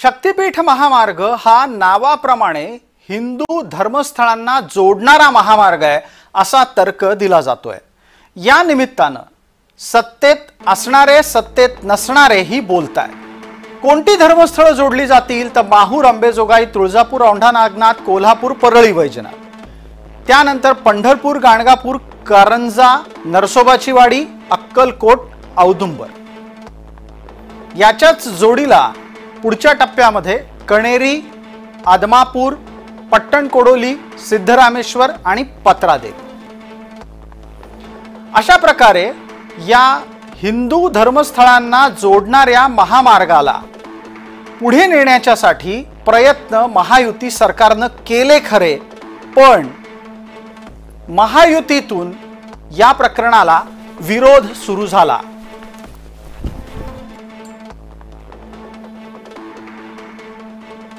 शक्तिपीठ महामार्ग हा नावाप्रमाणे हिंदू धर्मस्थळांना जोडणारा महामार्ग आहे असा तर्क दिला जातोय। या निमित्तानं सत्तेत असणारे सत्तेत नसणारे ही बोलताय। कोणती धर्मस्थळ जोडली जातील तर माहूर, अंबेजोगाई, तुळजापूर, औंढा नागनाथ, कोल्हापूर, परळी वैजनाथ, त्यानंतर पंढरपूर, गाणगापूर, कारंजा, नरसोबाची वाडी, अक्कलकोट, औदुंबर। याच्याच जोडीला पुढच्या टप्प्यामध्ये कणेरी, आदमापूर, पट्टणकोडोली, सिद्धरामेश्वर आणि पत्रादेवी। अशा प्रकारे या हिंदू धर्मस्थळांना जोडणाऱ्या महामार्गाला पुढे नेण्याच्यासाठी प्रयत्न महायुती सरकारने केले खरे, पण महायुतीतून या प्रकरणाला विरोध सुरू झाला।